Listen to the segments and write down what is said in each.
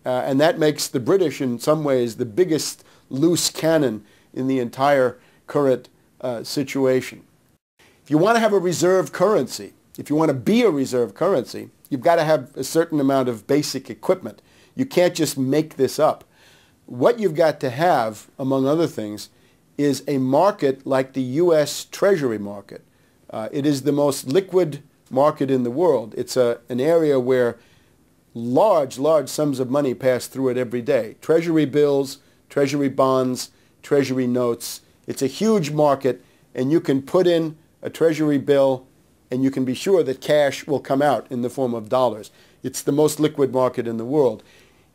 And that makes the British, in some ways, the biggest loose cannon in the entire current situation. If you want to have a reserve currency, if you want to be a reserve currency, you've got to have a certain amount of basic equipment. You can't just make this up. What you've got to have, among other things, is a market like the U.S. Treasury market. It is the most liquid market in the world. It's an area where large sums of money pass through it every day. Treasury bills, treasury bonds, treasury notes. It's a huge market, and you can put in a treasury bill and you can be sure that cash will come out in the form of dollars. It's the most liquid market in the world.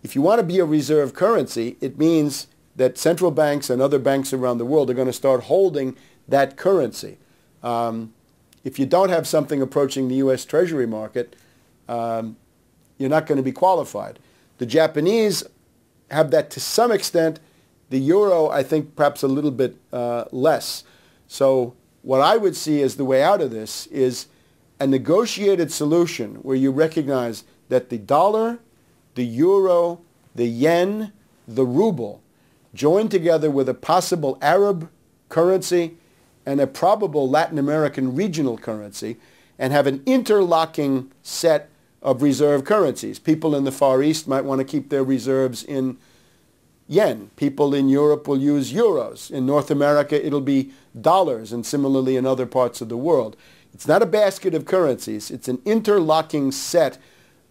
If you want to be a reserve currency, it means that central banks and other banks around the world are going to start holding that currency. If you don't have something approaching the U.S. Treasury market, you're not going to be qualified. The Japanese have that to some extent. The euro, I think, perhaps a little bit less. So what I would see as the way out of this is a negotiated solution where you recognize that the dollar, the euro, the yen, the ruble, joined together with a possible Arab currency and a probable Latin American regional currency, and have an interlocking set of reserve currencies. People in the Far East might want to keep their reserves in yen. People in Europe will use euros. In North America, it'll be dollars, and similarly in other parts of the world. It's not a basket of currencies. It's an interlocking set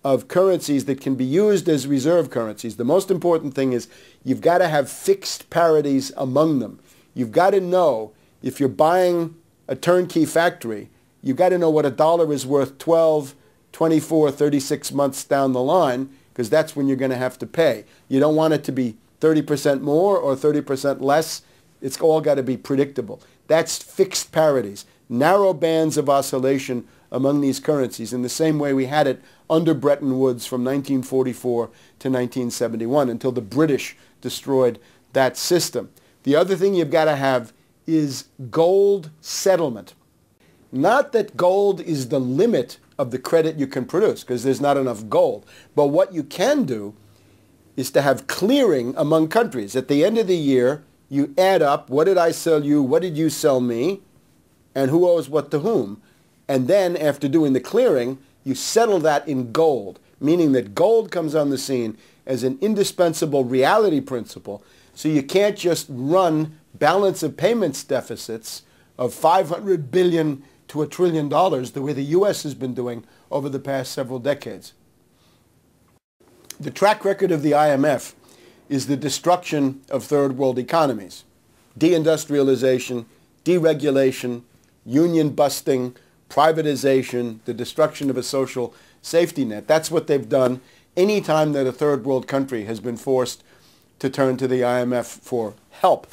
of currencies that can be used as reserve currencies. The most important thing is you've got to have fixed parities among them. You've got to know, if you're buying a turnkey factory, you've got to know what a dollar is worth 12, 24, 36 months down the line, because that's when you're going to have to pay. You don't want it to be 30% more or 30% less. It's all got to be predictable. That's fixed parities, narrow bands of oscillation among these currencies, in the same way we had it under Bretton Woods from 1944 to 1971, until the British destroyed that system. The other thing you've got to have is gold settlement. Not that gold is the limit of the credit you can produce, because there's not enough gold. But what you can do is to have clearing among countries. At the end of the year, you add up, what did I sell you, what did you sell me, and who owes what to whom. And then, after doing the clearing, you settle that in gold, meaning that gold comes on the scene as an indispensable reality principle. So you can't just run balance of payments deficits of $500 billion to $1 trillion the way the U.S. has been doing over the past several decades. The track record of the IMF is the destruction of third world economies. Deindustrialization, deregulation, union busting, privatization, the destruction of a social safety net. That's what they've done any time that a third world country has been forced to turn to the IMF for help.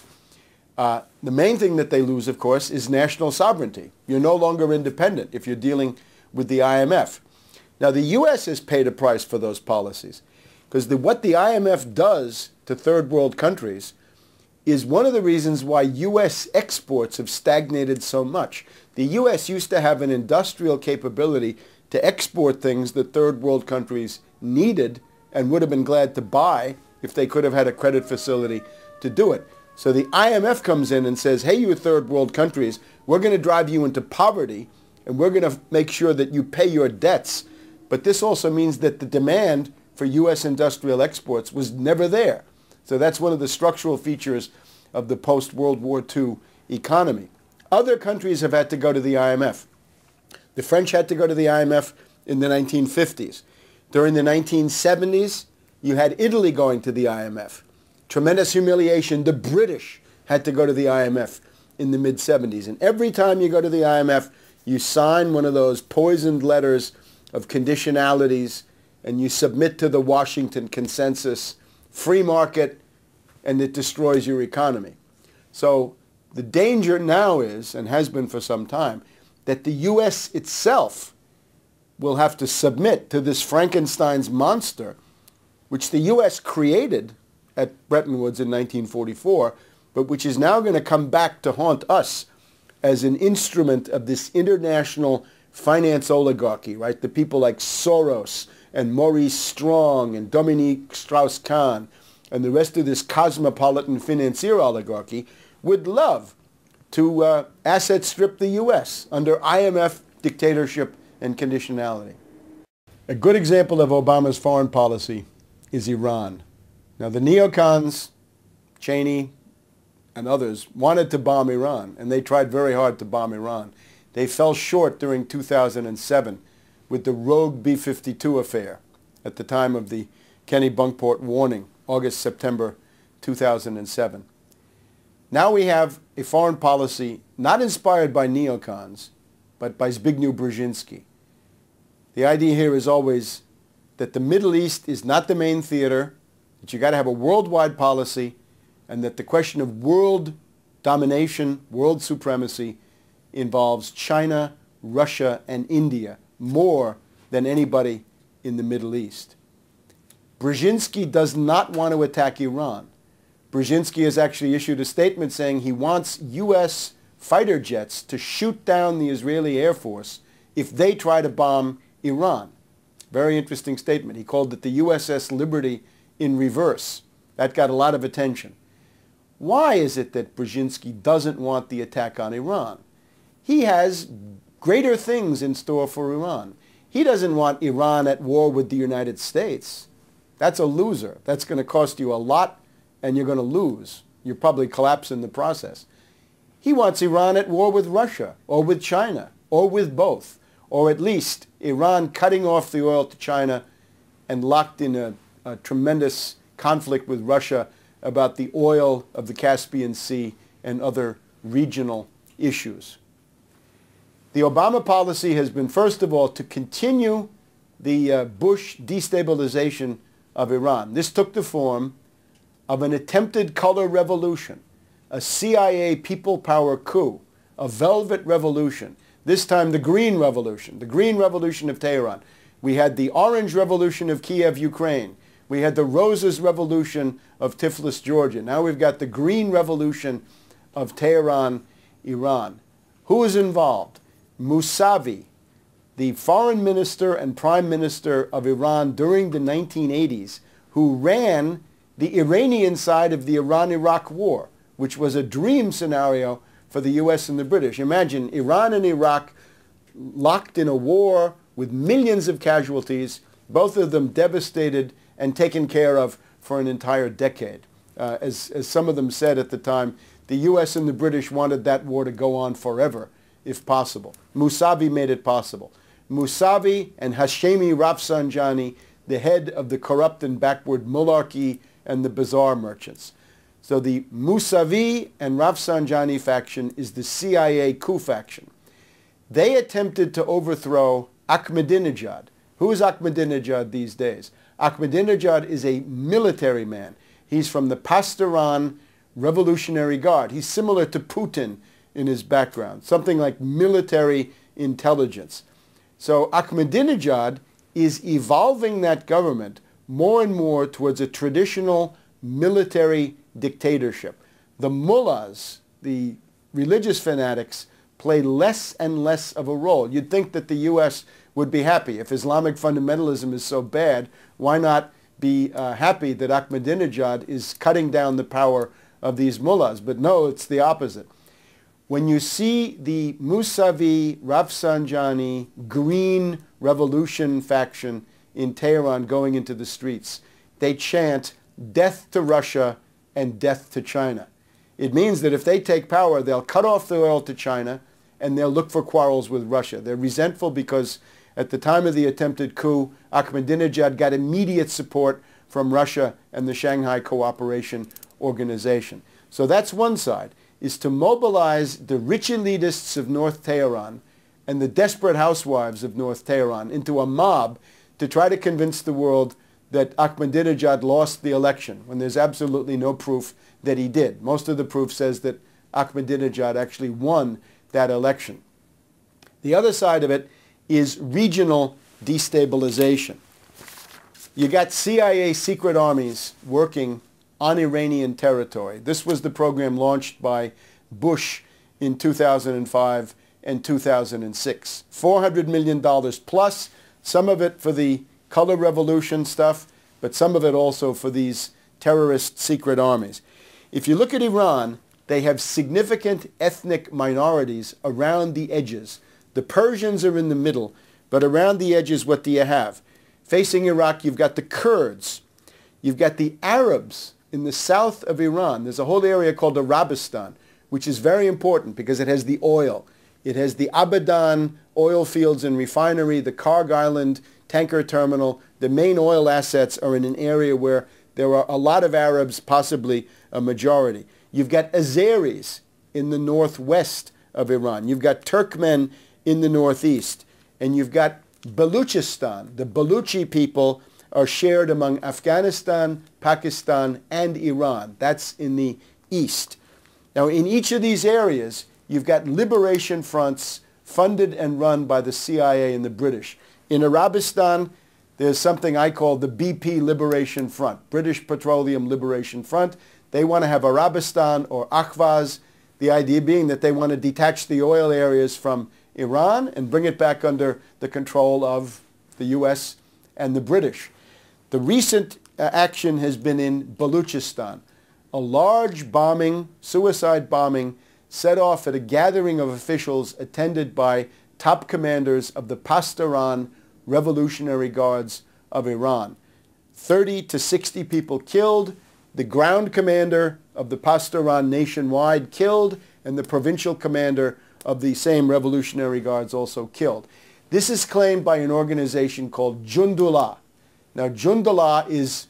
The main thing that they lose, of course, is national sovereignty. You're no longer independent if you're dealing with the IMF. Now, the U.S. has paid a price for those policies, because what the IMF does to third world countries is one of the reasons why U.S. exports have stagnated so much. The U.S. used to have an industrial capability to export things that third world countries needed and would have been glad to buy if they could have had a credit facility to do it. So the IMF comes in and says, hey, you third world countries, we're going to drive you into poverty, and we're going to make sure that you pay your debts. But this also means that the demand for U.S. industrial exports was never there. So that's one of the structural features of the post-World War II economy. Other countries have had to go to the IMF. The French had to go to the IMF in the 1950s. During the 1970s, you had Italy going to the IMF. Tremendous humiliation. The British had to go to the IMF in the mid-70s. And every time you go to the IMF, you sign one of those poisoned letters of conditionalities, and you submit to the Washington Consensus, free market, and it destroys your economy. So the danger now is, and has been for some time, that the U.S. itself will have to submit to this Frankenstein's monster, which the U.S. created at Bretton Woods in 1944, but which is now going to come back to haunt us as an instrument of this international finance oligarchy, right? The people like Soros and Maurice Strong and Dominique Strauss-Kahn and the rest of this cosmopolitan financier oligarchy would love to asset strip the U.S. under IMF dictatorship and conditionality. A good example of Obama's foreign policy is Iran. Now, the neocons, Cheney and others, wanted to bomb Iran, and they tried very hard to bomb Iran. They fell short during 2007 with the rogue B-52 affair at the time of the Kenny Bunkport warning, August-September 2007. Now we have a foreign policy not inspired by neocons, but by Zbigniew Brzezinski. The idea here is always that the Middle East is not the main theater, that you got to have a worldwide policy, and that the question of world domination, world supremacy, involves China, Russia, and India more than anybody in the Middle East. Brzezinski does not want to attack Iran. Brzezinski has actually issued a statement saying he wants U.S. fighter jets to shoot down the Israeli Air Force if they try to bomb Iran. Very interesting statement. He called it the USS Liberty in reverse. That got a lot of attention. Why is it that Brzezinski doesn't want the attack on Iran? He has greater things in store for Iran. He doesn't want Iran at war with the United States. That's a loser. That's going to cost you a lot, and you're going to lose. You'll probably collapse in the process. He wants Iran at war with Russia, or with China, or with both, or at least Iran cutting off the oil to China and locked in a tremendous conflict with Russia about the oil of the Caspian Sea and other regional issues. The Obama policy has been, first of all, to continue the Bush destabilization of Iran. This took the form of an attempted color revolution, a CIA people power coup, a velvet revolution, this time the Green Revolution of Tehran. We had the Orange Revolution of Kiev, Ukraine. We had the Roses Revolution of Tiflis, Georgia. Now we've got the Green Revolution of Tehran, Iran. Who is involved? Mousavi, the foreign minister and prime minister of Iran during the 1980s, who ran the Iranian side of the Iran-Iraq war, which was a dream scenario for the U.S. and the British. Imagine Iran and Iraq locked in a war with millions of casualties, both of them devastated and taken care of for an entire decade. As some of them said at the time, the U.S. and the British wanted that war to go on forever, if possible. Mousavi made it possible. Mousavi and Hashemi Rafsanjani, the head of the corrupt and backward mularkey and the bazaar merchants. So the Mousavi and Rafsanjani faction is the CIA coup faction. They attempted to overthrow Ahmadinejad. Who is Ahmadinejad these days? Ahmadinejad is a military man. He's from the Pastoran Revolutionary Guard. He's similar to Putin in his background, something like military intelligence. So Ahmadinejad is evolving that government more and more towards a traditional military dictatorship. The mullahs, the religious fanatics, play less and less of a role. You'd think that the U.S. would be happy. If Islamic fundamentalism is so bad, why not be happy that Ahmadinejad is cutting down the power of these mullahs? But no, it's the opposite. When you see the Mousavi, Rafsanjani, Green Revolution faction in Tehran going into the streets, they chant death to Russia and death to China. It means that if they take power, they'll cut off the oil to China and they'll look for quarrels with Russia. They're resentful because at the time of the attempted coup, Ahmadinejad got immediate support from Russia and the Shanghai Cooperation Organization. So that's one side, is to mobilize the rich elitists of North Tehran and the desperate housewives of North Tehran into a mob to try to convince the world that Ahmadinejad lost the election when there's absolutely no proof that he did. Most of the proof says that Ahmadinejad actually won that election. The other side of it is regional destabilization. You got CIA secret armies working on Iranian territory. This was the program launched by Bush in 2005 and 2006. $400 million plus, some of it for the color revolution stuff, but some of it also for these terrorist secret armies. If you look at Iran, they have significant ethnic minorities around the edges. The Persians are in the middle, but around the edges, what do you have? Facing Iraq, you've got the Kurds. You've got the Arabs in the south of Iran. There's a whole area called Arabistan, which is very important because it has the oil. It has the Abadan oil fields and refinery, the Karg Island tanker terminal. The main oil assets are in an area where there are a lot of Arabs, possibly a majority. You've got Azeris in the northwest of Iran. You've got Turkmen in the northeast. And you've got Baluchistan. The Baluchi people are shared among Afghanistan, Pakistan, and Iran. That's in the east. Now, in each of these areas, you've got liberation fronts funded and run by the CIA and the British. In Arabistan, there's something I call the BP Liberation Front, British Petroleum Liberation Front. They want to have Arabistan or Ahvaz, the idea being that they want to detach the oil areas from Iran and bring it back under the control of the U.S. and the British. The recent action has been in Baluchistan. A large bombing, suicide bombing, set off at a gathering of officials attended by top commanders of the Pastaran Revolutionary Guards of Iran. 30 to 60 people killed, the ground commander of the Pastaran nationwide killed, and the provincial commander of the same Revolutionary Guards also killed. This is claimed by an organization called Jundullah. Now, Jundullah is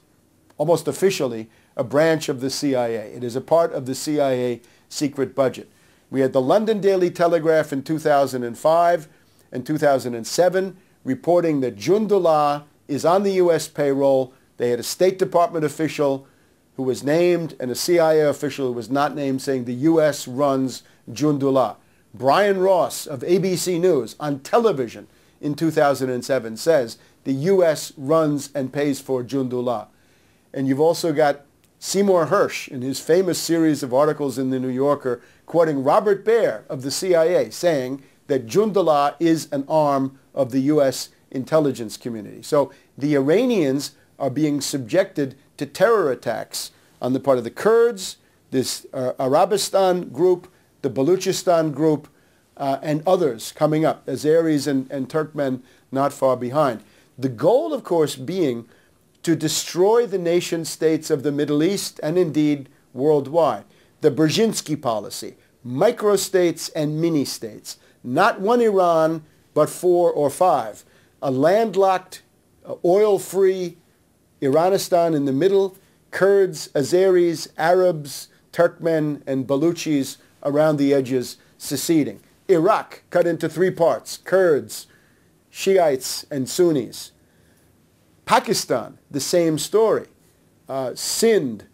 almost officially a branch of the CIA. It is a part of the CIA secret budget. We had the London Daily Telegraph in 2005 and 2007 reporting that Jundullah is on the U.S. payroll. They had a State Department official who was named and a CIA official who was not named, saying the U.S. runs Jundullah. Brian Ross of ABC News on television in 2007 says the U.S. runs and pays for Jundullah. And you've also got Seymour Hersh in his famous series of articles in the New Yorker quoting Robert Baer of the CIA saying that Jundullah is an arm of the U.S. intelligence community. So the Iranians are being subjected to terror attacks on the part of the Kurds, this Arabistan group, the Baluchistan group, and others coming up, Azeris and Turkmen not far behind. The goal, of course, being to destroy the nation states of the Middle East and indeed worldwide. The Brzezinski policy, microstates and mini-states, not one Iran, but 4 or 5. A landlocked, oil-free Iranistan in the middle, Kurds, Azeris, Arabs, Turkmen, and Baluchis around the edges seceding. Iraq cut into 3 parts, Kurds, Shiites, and Sunnis. Pakistan, the same story. Sindh,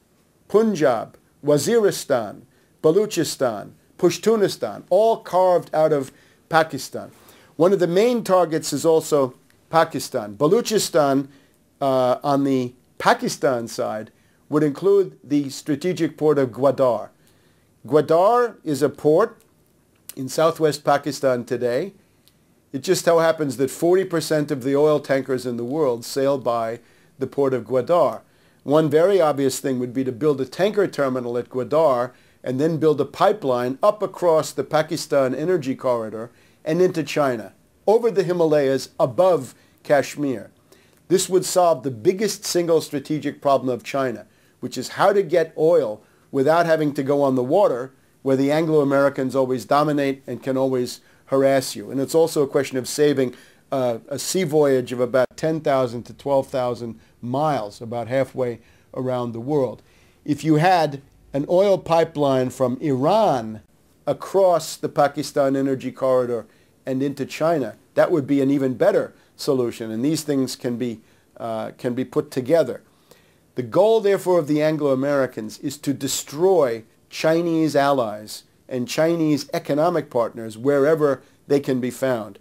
Punjab, Waziristan, Baluchistan, Pashtunistan, all carved out of Pakistan. One of the main targets is also Pakistan. Baluchistan, on the Pakistan side, would include the strategic port of Gwadar. Gwadar is a port in southwest Pakistan today. It just so happens that 40% of the oil tankers in the world sail by the port of Gwadar. One very obvious thing would be to build a tanker terminal at Gwadar and then build a pipeline up across the Pakistan energy corridor and into China, over the Himalayas, above Kashmir. This would solve the biggest single strategic problem of China, which is how to get oil without having to go on the water, where the Anglo-Americans always dominate and can always harass you. And it's also a question of saving a sea voyage of about 10,000 to 12,000 miles, about halfway around the world. If you had an oil pipeline from Iran across the Pakistan energy corridor and into China, that would be an even better solution. And these things can be put together. The goal, therefore, of the Anglo-Americans is to destroy Chinese allies and Chinese economic partners wherever they can be found.